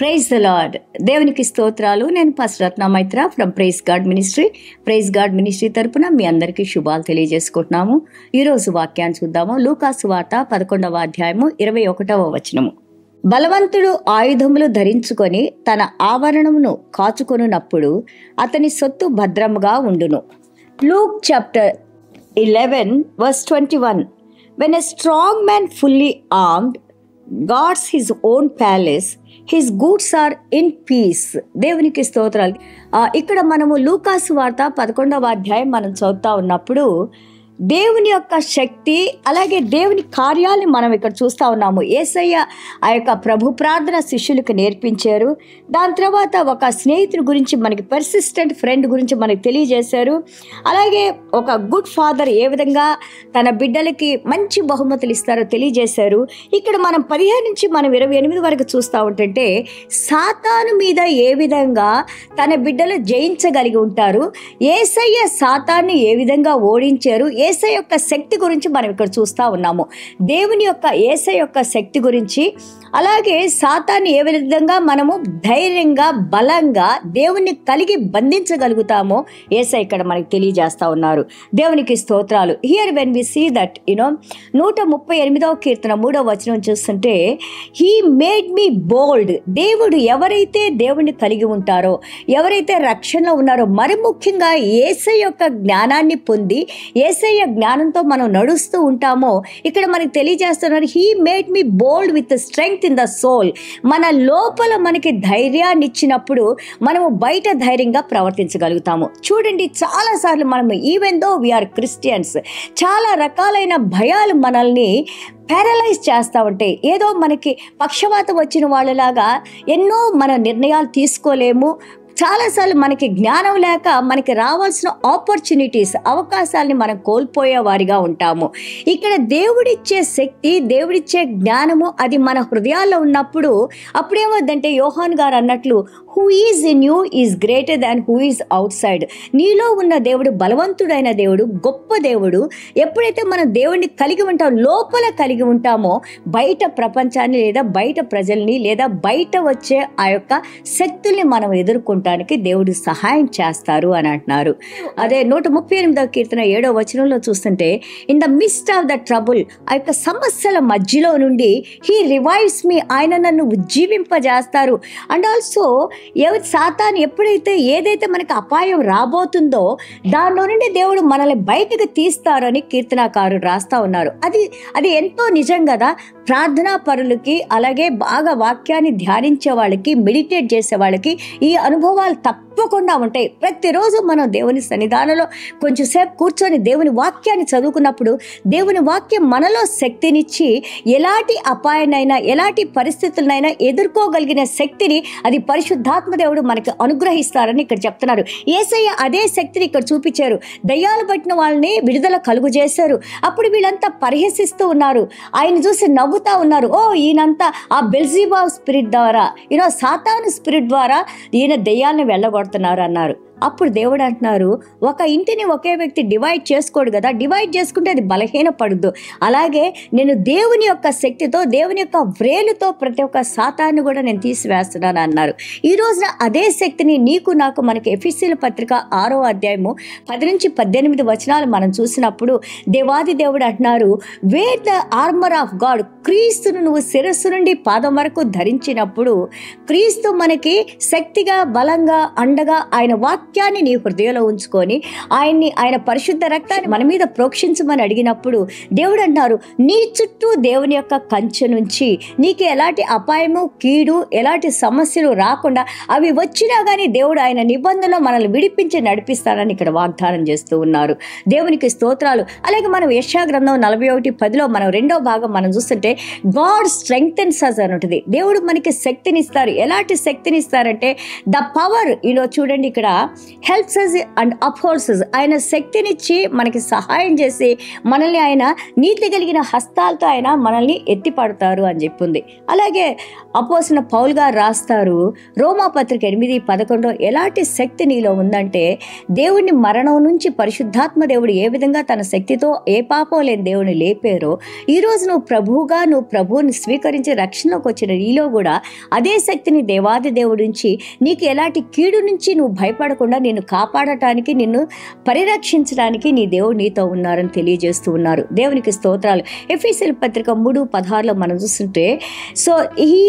Praise the lord. దేవునికి స్తోత్రాలు. నేను pastor Ratna Maitra from praise god ministry. Praise god ministry తరపున మీ అందరికీ శుభాలు తెలియజేసుకుంటున్నాము. ఈరోజు వాక్యాన్ని చూద్దాము. లూకాసు వార్త 11వ అధ్యాయము 21వ వచనము. బలవంతుడు ఆయుధములు ధరించుకొని తన ఆవరణమును కాచుకొనున్నప్పుడు అతని సొత్తు భద్రముగా ఉండును. Luke chapter 11 verse 21. When a strong man fully armed guards his own palace, his goods are in peace. దేవునికి స్తోత్రాలు. ఇక్కడ మనము లూకాసు వార్త 11వ అధ్యాయం మనం చదువుతా ఉన్నప్పుడు దేవుని యొక్క శక్తి అలాగే దేవుని కార్యాలని మనం ఇక్కడ చూస్తూ ఉన్నాము. యేసయ్య ఆ యొక్క ప్రభు ప్రార్థన శిష్యులకు నేర్పించారు. దాని తర్వాత ఒక స్నేహితుడి గురించి మనకి పర్సిస్టెంట్ ఫ్రెండ్ గురించి మనకి తెలియజేశారు. అలాగే ఒక గుడ్ ఫాదర్ ఏ విధంగా తన బిడ్డలకి మంచి బహుమతులు ఇస్తారో తెలియజేశారు. ఇక్కడ మనం 15 నుంచి మనం 28 వరకు చూస్తూ ఉంటుంటే సాతాను మీద ఏ విధంగా తన బిడ్డలు జయించగలిగి ఉంటారు, యేసయ్య సాతాన్ని ఏ విధంగా ఓడించారు, యేసయ్య యొక్క శక్తి గురించి మనం ఇక్కడ చూస్తూ ఉన్నాము. దేవుని యొక్క యేసయ్య యొక్క శక్తి గురించి, అలాగే సాతాన్ని ఏ విధంగా మనము ధైర్యంగా బలంగా దేవుని కలిగి బంధించగలుగుతామో యేసయ్య ఇక్కడ మనకి తెలియజేస్తా ఉన్నారు. దేవునికి స్తోత్రాలు. Here when we see that 138వ కీర్తన 3వ వచనం చూస్తుంటే హీ మేడ్ మీ బోల్డ్. దేవుడు ఎవరైతే దేవుని కలిగి ఉంటారో, ఎవరైతే రక్షణలో ఉన్నారో, మరి ముఖ్యంగా యేసయ్య యొక్క జ్ఞానాన్ని పొంది యేసయ్య జ్ఞానంతో మనం నడుస్తూ ఉంటామో ఇక్కడ మనకి తెలియజేస్తున్నారు. He made me bold with strength in the soul. మన లోపల మనకి ధైర్యాన్ని ఇచ్చినప్పుడు మనము బయట ధైర్యంగా ప్రవర్తించగలుగుతాము. చూడండి, చాలా సార్లు మనము ఈవెన్ దో వీఆర్ క్రిస్టియన్స్, చాలా రకాలైన భయాలు మనల్ని ప్యారలైజ్ చేస్తూ ఉంటాయి. ఏదో మనకి పక్షవాతం వచ్చిన వాళ్ళలాగా ఎన్నో మన నిర్ణయాలు తీసుకోలేము. చాలాసార్లు మనకి జ్ఞానం లేక మనకి రావాల్సిన ఆపర్చునిటీస్, అవకాశాలని మనం కోల్పోయే వారిగా ఉంటాము. ఇక్కడ దేవుడిచ్చే శక్తి, దేవుడిచ్చే జ్ఞానము అది మన హృదయాల్లో ఉన్నప్పుడు అప్పుడేమవుద్దంటే యోహాన్ గారు అన్నట్లు who is in you is greater than who is out side. నీలో ఉన్న దేవుడు బలవంతుడైన దేవుడు, గొప్ప దేవుడు. ఎప్పుడైతే మనం దేవుడిని కలిగి ఉంటామో, లోపల కలిగి ఉంటామో, బయట ప్రపంచాన్ని లేదా బయట ప్రజల్ని లేదా బయట వచ్చే ఆ యొక్క శక్తుల్ని మనం ఎదుర్కొంటానికి దేవుడు సహాయం చేస్తారు అని అంటున్నారు. అదే 138వ కీర్తన 7వ వచనంలో చూస్తుంటే in the midst of the trouble, ఆ యొక్క సమస్యల మధ్యలో నుండి హీ రివైవ్స్ మీ, ఆయన నన్ను ఉజ్జీవింపజేస్తారు. అండ్ ఆల్సో సాతాను ఎప్పుడైతే ఏదైతే మనకి అపాయం రాబోతుందో దానిలో నుండి దేవుడు మనల్ని బయటకు తీస్తారని కీర్తనాకారుడు రాస్తా ఉన్నారు. అది ఎంతో నిజం కదా. ప్రార్థనా పరులకి, అలాగే బాగా వాక్యాన్ని ధ్యానించే వాళ్ళకి, మెడిటేట్ చేసే వాళ్ళకి ఈ అనుభవాలు తప్పకుండా ఉంటాయి. ప్రతిరోజు మనం దేవుని సన్నిధానంలో కొంచెంసేపు కూర్చొని దేవుని వాక్యాన్ని చదువుకున్నప్పుడు దేవుని వాక్యం మనలో శక్తినిచ్చి ఎలాంటి అపాయాన్నైనా ఎలాంటి పరిస్థితులనైనా ఎదుర్కోగలిగిన శక్తిని అది పరిశుద్ధాత్మ దేవుడు మనకి అనుగ్రహిస్తారని ఇక్కడ చెప్తున్నారు. యేసయ్య అదే శక్తిని ఇక్కడ చూపించారు. దయ్యాలు పట్టిన వాళ్ళని విడుదల కలుగు చేశారు. అప్పుడు వీళ్ళంతా పరిహసిస్తూ ఉన్నారు, ఆయన చూసి నవ్వుతా ఉన్నారు. ఓ, ఈయనంతా ఆ బెల్జెబూల్ స్పిరిట్ ద్వారా, సాతాను స్పిరిట్ ద్వారా ఈయన దయ్యాలను వెళ్ళగొడుతున్నారు అన్నారు. అప్పుడు దేవుడు అంటున్నారు, ఒక ఇంటిని ఒకే వ్యక్తి డివైడ్ చేసుకోడు కదా, డివైడ్ చేసుకుంటే అది బలహీనపడద్దు. అలాగే నేను దేవుని యొక్క శక్తితో, దేవుని యొక్క వ్రేలుతో ప్రతి ఒక్క సాతాన్ని కూడా నేను తీసివేస్తున్నాను అన్నారు. ఈ రోజున అదే శక్తిని నీకు నాకు మనకి ఎఫెసీయుల పత్రిక 6వ అధ్యాయము 10 నుంచి 18 వచనాలు మనం చూసినప్పుడు దేవాది దేవుడు అంటున్నారు, wear the armour of god. క్రీస్తును నువ్వు శిరస్సు నుండి పాదం వరకు ధరించినప్పుడు క్రీస్తు మనకి శక్తిగా, బలంగా, అండగా ఆయన వాక్యాన్ని నీ హృదయంలో ఉంచుకొని ఆయన పరిశుద్ధ రక్తాన్ని మన మీద ప్రోక్షించమని అడిగినప్పుడు దేవుడు అంటున్నారు, నీ చుట్టూ దేవుని యొక్క కంచె నుంచి నీకు ఎలాంటి అపాయము, కీడు, ఎలాంటి సమస్యలు రాకుండా, అవి వచ్చినా కానీ దేవుడు ఆయన నిబంధనలో మనల్ని విడిపించి నడిపిస్తానని ఇక్కడ వాగ్దానం చేస్తూ ఉన్నారు. దేవునికి స్తోత్రాలు. అలాగే మనం యెషయా గ్రంథం 41:10లో మనం 2వ భాగం మనం చూస్తుంటే గాడ్ స్ట్రెంగ్థెన్స్ us అని ఉంటుంది. దేవుడు మనకి శక్తిని ఇస్తారు. ఎలాంటి శక్తిని ఇస్తారంటే ద పవర్. చూడండి, ఇక్కడ హెల్ప్స్ అస్ అండ్ అప్హోల్డ్స్ అస్. ఆయన శక్తినిచ్చి మనకి సహాయం చేసి మనల్ని ఆయన నీతి కలిగిన హస్తాలతో ఆయన మనల్ని ఎత్తిపడతారు అని చెప్పింది. అలాగే అపోస్తలుడైన పౌలు గారు రాస్తారు రోమాపత్రిక 8:11 ఎలాంటి శక్తి నీలో ఉందంటే, దేవుడిని మరణం నుంచి పరిశుద్ధాత్మ దేవుడు ఏ విధంగా తన శక్తితో ఏ పాపం లేని దేవుని లేపారో, ఈరోజు నువ్వు ప్రభువుని స్వీకరించి రక్షణలోకి వచ్చిన నీలో కూడా అదే శక్తిని దేవాది దేవుడి నుంచి నీకు ఎలాంటి కీడు నుంచి నువ్వు భయపడకుండా నిన్ను కాపాడటానికి, నిన్ను పరిరక్షించడానికి నీ దేవుడు నీతో ఉన్నారని తెలియజేస్తూ ఉన్నారు. దేవునికి స్తోత్రాలు. ఎఫెసీయుల పత్రిక 3:16 మనం చూస్తుంటే, so he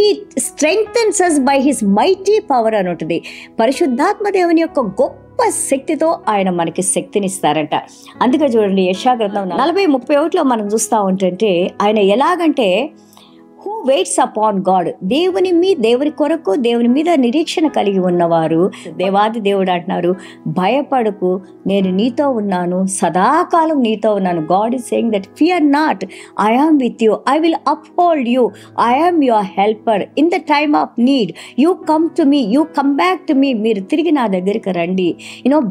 strengthens us by his mighty power అని ఉంటుంది. పరిశుద్ధాత్మ దేవుని యొక్క గొప్ప శక్తితో ఆయన మనకి శక్తినిస్తారంట. అందుకే చూడండి యెషయా గ్రంథం 40:31 మనం చూస్తూ ఉంటుంటే, ఆయన ఎలాగంటే హూ వెయిట్స్ అపాన్ గాడ్, దేవుని కొరకు దేవుని మీద నిరీక్షణ కలిగి ఉన్నవారు, దేవాది దేవుడు అంటున్నారు, భయపడకు, నేను నీతో ఉన్నాను, సదాకాలం నీతో ఉన్నాను. God is saying that fear not, I am with you, I will uphold you, I am your helper in the time of need, you come to me, you come back to me. మీరు తిరిగి నా దగ్గరికి రండి.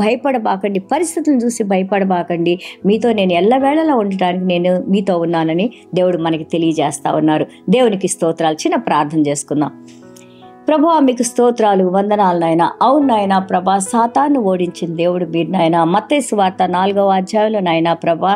భయపడబాకండి, పరిస్థితులను చూసి భయపడబాకండి, మీతో నేను ఎల్లవేళలా ఉండటానికి నేను మీతో ఉన్నానని దేవుడు మనకి తెలియజేస్తా ఉన్నారు. దేవునికి స్తోత్రాలు. చిన్న ప్రార్థన చేసుకుందాం. ప్రభువా, మీకు స్తోత్రాలు, వందనాలు నాయన. అవును నాయన ప్రభా, సాతాను ఓడించిన దేవుడు మీరు నాయన. మత్తయి సువార్త 4వ అధ్యాయంలో నాయన ప్రభా,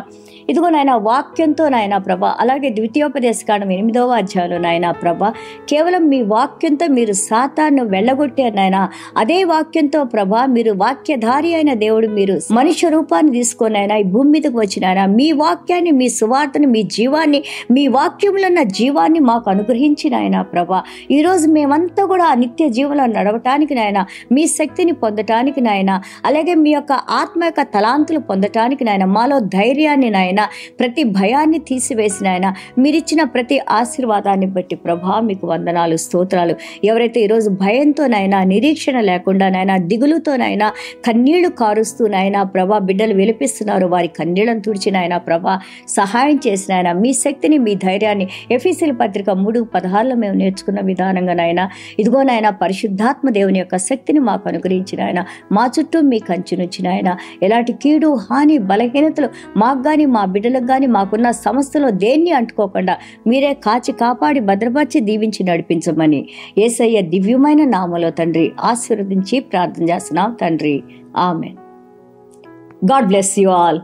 ఇదిగో నాయన వాక్యంతో నాయన ప్రభా, అలాగే ద్వితీయోపదేశకాండం 8వ అధ్యాయంలో నాయన ప్రభా, కేవలం మీ వాక్యంతో మీరు సాతాను వెళ్ళగొట్టారు నాయన. అదే వాక్యంతో ప్రభా, మీరు వాక్యధారి అయిన దేవుడు, మీరు మనుష్య రూపాన్ని తీసుకొని ఆయన ఈ భూమి మీదకి వచ్చిన ఆయన, మీ వాక్యాన్ని, మీ సువార్తని, మీ జీవాన్ని, మీ వాక్యంలో ఉన్న జీవాన్ని మాకు అనుగ్రహించిన ఆయన ప్రభా. ఈరోజు మేమంతా కూడా ఆ నిత్య జీవంలో నడవటానికి నాయన, మీ శక్తిని పొందటానికి నాయన, అలాగే మీ యొక్క ఆత్మ యొక్క తలాంతులు పొందటానికి నాయన, మాలో ధైర్యాన్ని నాయన, ప్రతి భయాన్ని తీసివేసిన ఆయన, మీరిచ్చిన ప్రతి ఆశీర్వాదాన్ని బట్టి ప్రభా మీకు వందనాలు, స్తోత్రాలు. ఎవరైతే ఈరోజు భయంతో నాయన, నిరీక్షణ లేకుండా నాయన, దిగులుతో నాయన, కన్నీళ్లు కారుస్తూ నాయన ప్రభా బిడ్డలు విలిపిస్తున్నారు, వారి కన్నీళ్లను తుడిచిన ఆయన ప్రభా సహాయం చేసిన ఆయన, మీ శక్తిని, మీ ధైర్యాన్ని ఎఫెసీయుల పత్రిక 3:16 మేము నేర్చుకున్న విధానంగా నాయన, ఇదిగో నాయన పరిశుద్ధాత్మ దేవుని యొక్క శక్తిని మాకు అనుగ్రహించిన ఆయన, మా చుట్టూ మీ కంచునుంచిన ఆయన, ఎలాంటి కీడు, హాని, బలహీనతలు మాకు కానీ, మా బిడ్డలకు కానీ, మాకున్న సమస్యలో దేన్ని అంటుకోకుండా మీరే కాచి కాపాడి భద్రపరిచి దీవించి నడిపించమని యేసయ్య దివ్యమైన నామములో తండ్రి ఆశీర్వదించి ప్రార్థన చేస్తున్నాం తండ్రి. ఆమేన్. God bless you all.